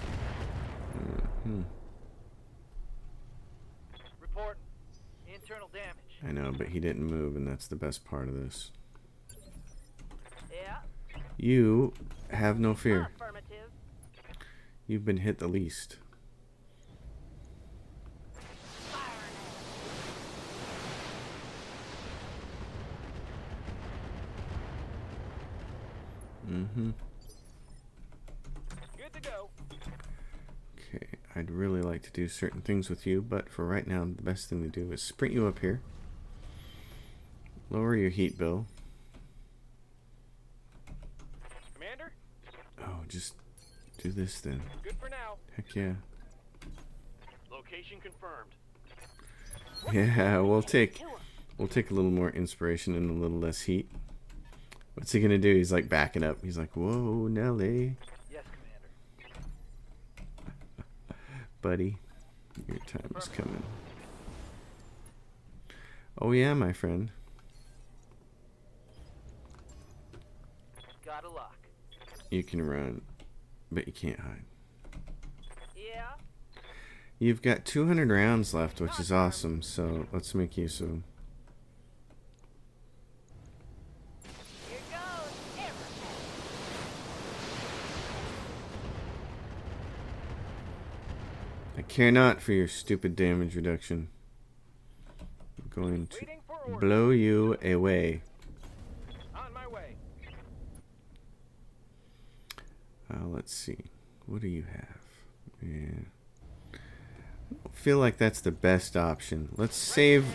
Report. Internal damage. I know, but he didn't move, and that's the best part of this. Yeah. You have no fear. Affirmative. You've been hit the least. Mm-hmm. Good to go. Okay, I'd really like to do certain things with you, but for right now, the best thing to do is sprint you up here. Lower your heat bill. Commander. Oh, just do this then. Good for now. Heck yeah. Location confirmed. Yeah, We'll take a little more inspiration and a little less heat. What's he gonna do? He's like backing up. He's like, whoa, Nelly. Yes, Commander. Buddy, your time is coming. Oh yeah, my friend. Got a lock. You can run, but you can't hide. Yeah. You've got 200 rounds left, which is awesome, so let's make use of them. Here goes everything. I care not for your stupid damage reduction. I'm going to Waiting for orders. blow you away. On my way. Let's see. What do you have? Yeah. I don't feel like that's the best option. Let's save.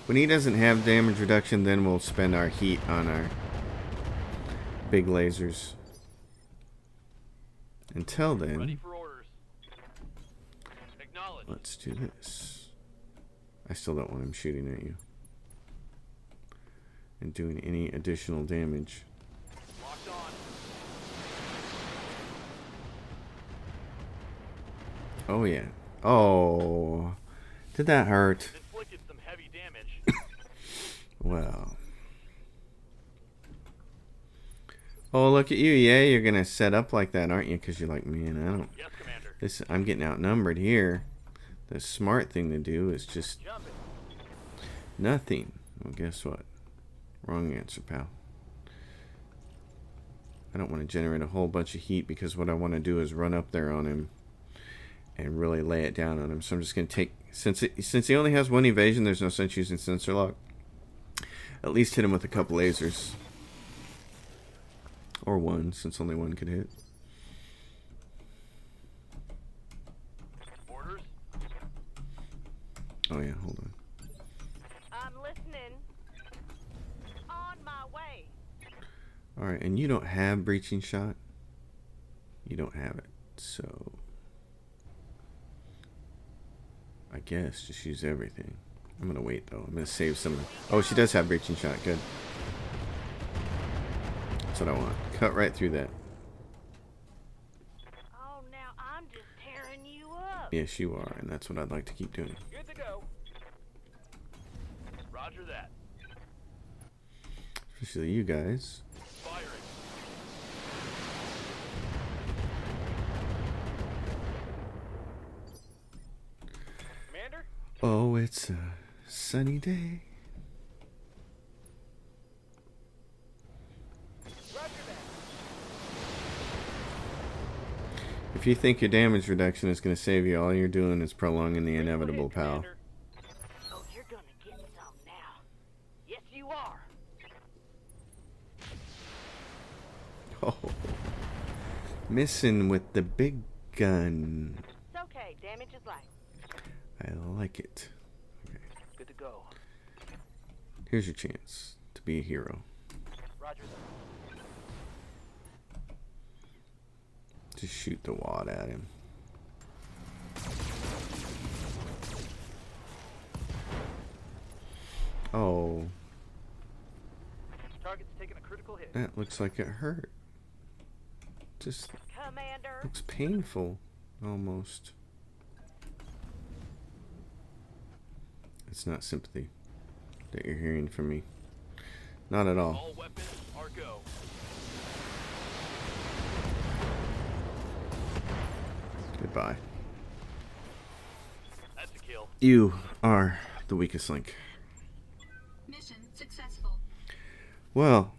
When he doesn't have damage reduction, then we'll spend our heat on our big lasers. Until Ready then, for orders. Acknowledge. let's do this. I still don't want him shooting at you and doing any additional damage. Locked on. Oh yeah. Oh, did that hurt? Inflicted some heavy damage. Well. Oh, look at you. Yeah, you're going to set up like that, aren't you? Because you're like, man, I don't... Yes, Commander. I'm getting outnumbered here. The smart thing to do is just Jumping. nothing. Well, guess what? Wrong answer, pal. I don't want to generate a whole bunch of heat because what I want to do is run up there on him and really lay it down on him. So I'm just going to take... Since he only has one evasion, there's no sense using sensor lock. At least hit him with a couple lasers. Or one, since only one could hit. Orders. Oh yeah, hold on. I'm listening. On my way. Alright, and you don't have breaching shot? You don't have it, so... I guess just use everything. I'm gonna wait though. I'm gonna save some. Oh, she does have breaching shot. Good. That's what I want. Cut right through that. Oh, now I'm just tearing you up. Yes, you are, and that's what I'd like to keep doing. Good to go. Roger that. Especially you guys. Firing. Commander? Oh, it's a sunny day. Roger that. If you think your damage reduction is going to save you, all you're doing is prolonging the inevitable, pal. Commander. Oh, you're gonna get some now. Yes, you are. Oh, missing with the big gun. It's okay. Damage is light. I like it. Okay. Good to go. Here's your chance to be a hero. Roger that. Just shoot the wad at him. Oh, Target's taking a critical hit. that looks like it hurt. Just Commander. looks painful, almost. It's not sympathy that you're hearing from me. Not at all. All weapons are go. Goodbye. That's a kill. You are the weakest link. Mission successful. Well,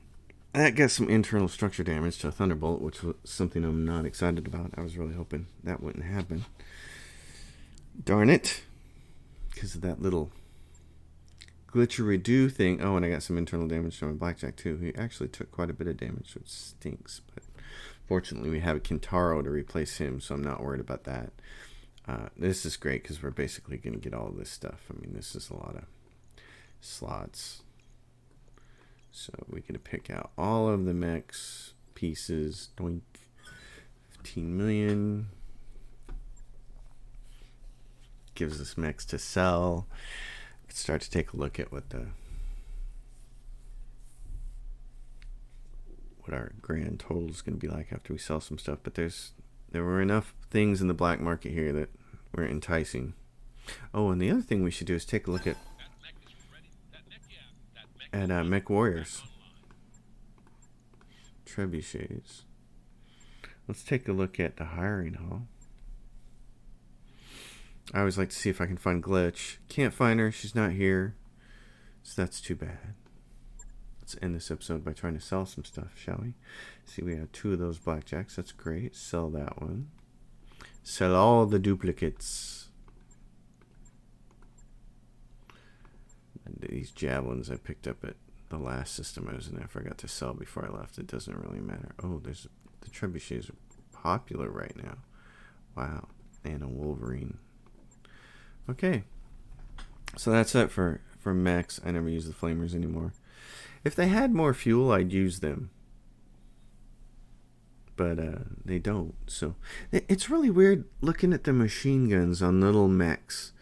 that got some internal structure damage to a Thunderbolt, which was something I'm not excited about. I was really hoping that wouldn't happen. Darn it. Because of that little glitchery-do thing. Oh, and I got some internal damage to my Blackjack, too. He actually took quite a bit of damage, which stinks. But fortunately, we have a Kintaro to replace him, so I'm not worried about that. This is great because we're basically going to get all this stuff. I mean, this is a lot of slots. So we get to pick out all of the mechs pieces. Doink. 15 million. Gives us mechs to sell. Let's start to take a look at what the what our grand total is going to be like after we sell some stuff. But there were enough things in the black market here that were enticing. Oh, and the other thing we should do is take a look at Mech Warriors. Trebuchets. Let's take a look at the hiring hall. I always like to see if I can find Glitch. Can't find her. She's not here. So that's too bad. Let's end this episode by trying to sell some stuff, shall we? See, we have 2 of those blackjacks. That's great. Sell that one. Sell all the duplicates. And these javelins I picked up at the last system I was in. I forgot to sell before I left. It doesn't really matter. Oh, the trebuchets are popular right now. Wow. And a Wolverine. Okay. So that's it for mechs. I never use the flamers anymore. If they had more fuel, I'd use them. But they don't. So it's really weird looking at the machine guns on little mechs.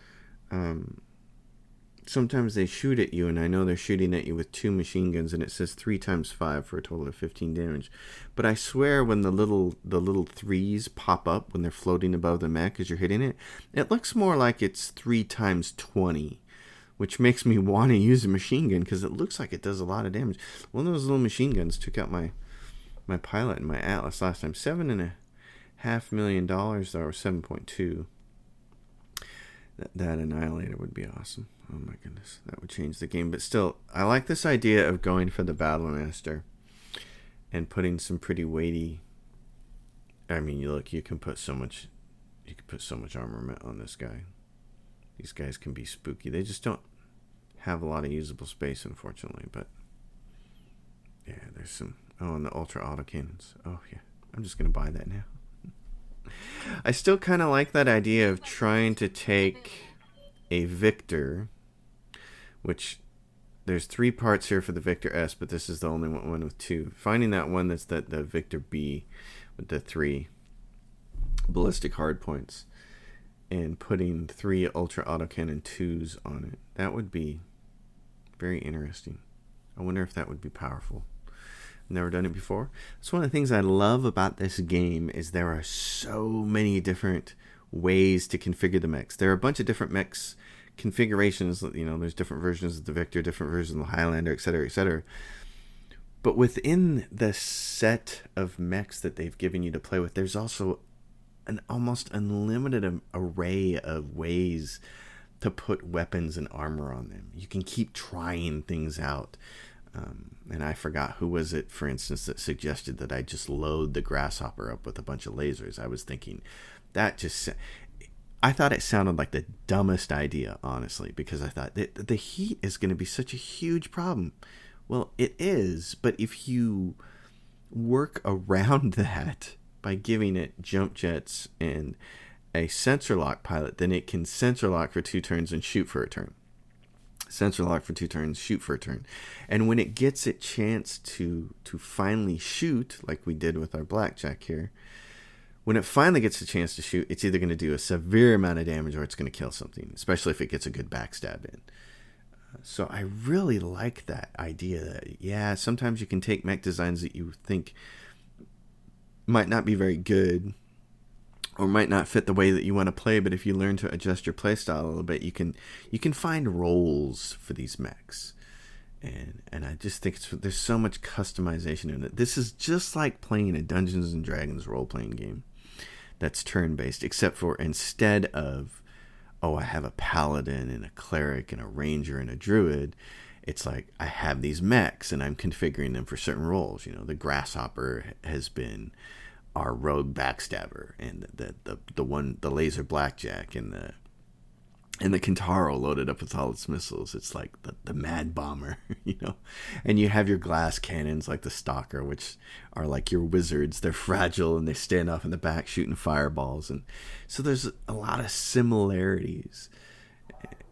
Sometimes they shoot at you, and I know they're shooting at you with 2 machine guns, and it says 3 times 5 for a total of 15 damage. But I swear, when the little 3s pop up when they're floating above the mech as you're hitting it, it looks more like it's 3 times 20, which makes me want to use a machine gun because it looks like it does a lot of damage. One of those little machine guns took out my pilot and my Atlas last time. $7.5 million, though, or 7.2. That Annihilator would be awesome. Oh my goodness, that would change the game. But still, I like this idea of going for the Battlemaster and putting some pretty weighty. I mean, you can put so much armament on this guy. These guys can be spooky. They just don't have a lot of usable space, unfortunately. But yeah, there's some. Oh, and the ultra autocannons. Oh yeah, I'm just gonna buy that now. I still kind of like that idea of trying to take a Victor, which there's 3 parts here for the Victor S, but this is the only one with 2. Finding that one that's the Victor B with the 3 ballistic hardpoints and putting 3 ultra autocannon 2s on it. That would be very interesting. I wonder if that would be powerful. Never done it before. That's one of the things I love about this game is there are so many different ways to configure the mechs. There are a bunch of different mechs configurations. There's different versions of the Victor, different versions of the Highlander, etc., etc. But within the set of mechs that they've given you to play with, there's also an almost unlimited array of ways to put weapons and armor on them. You can keep trying things out. And I forgot who was it, for instance, that suggested that I just load the Grasshopper up with a bunch of lasers. I was thinking I thought it sounded like the dumbest idea, honestly, because I thought the heat is going to be such a huge problem. Well, it is, but if you work around that by giving it jump jets and a sensor lock pilot, then it can sensor lock for 2 turns and shoot for a turn. Sensor lock for 2 turns, shoot for a turn. And when it gets a chance to finally shoot, like we did with our blackjack here, when it finally gets a chance to shoot, it's either going to do a severe amount of damage or it's going to kill something, especially if it gets a good backstab in. So I really like that idea that, yeah, sometimes you can take mech designs that you think might not be very good or might not fit the way that you want to play, but if you learn to adjust your playstyle a little bit, you can find roles for these mechs. And I just think there's so much customization in it. This is just like playing a Dungeons and Dragons role-playing game that's turn-based, except for instead of, I have a paladin and a cleric and a ranger and a druid, it's like I have these mechs and I'm configuring them for certain roles. The Grasshopper has been our rogue backstabber, and the laser blackjack, and the Kintaro loaded up with all its missiles. It's like the mad bomber, and you have your glass cannons like the Stalker, which are like your wizards. They're fragile and they stand off in the back shooting fireballs, and so there's a lot of similarities.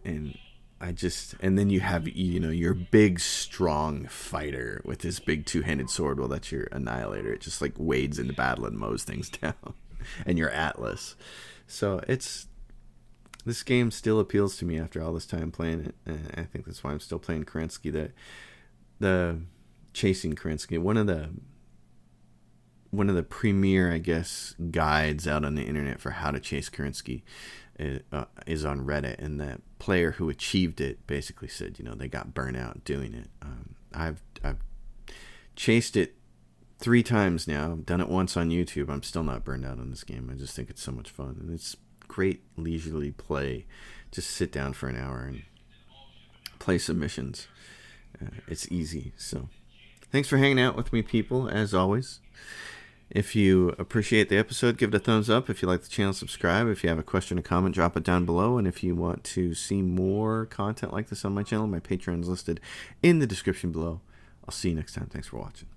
And then you have, your big, strong fighter with his big 2-handed sword. Well, that's your Annihilator. It just like wades into battle and mows things down. And your Atlas. So this game still appeals to me after all this time playing it. And I think that's why I'm still playing Kerensky. The Chasing Kerensky. One of the one of the premier, I guess, guides out on the internet for how to chase Kerensky is on Reddit, and the player who achieved it basically said, they got burnt out doing it. I've chased it 3 times now. I've done it once on YouTube. I'm still not burned out on this game. I just think it's so much fun, and it's great leisurely play. Just sit down for an hour and play some missions. It's easy. So thanks for hanging out with me, people, as always. If you appreciate the episode, give it a thumbs up. If you like the channel, subscribe. If you have a question or comment, drop it down below. And if you want to see more content like this on my channel, my Patreon is listed in the description below. I'll see you next time. Thanks for watching.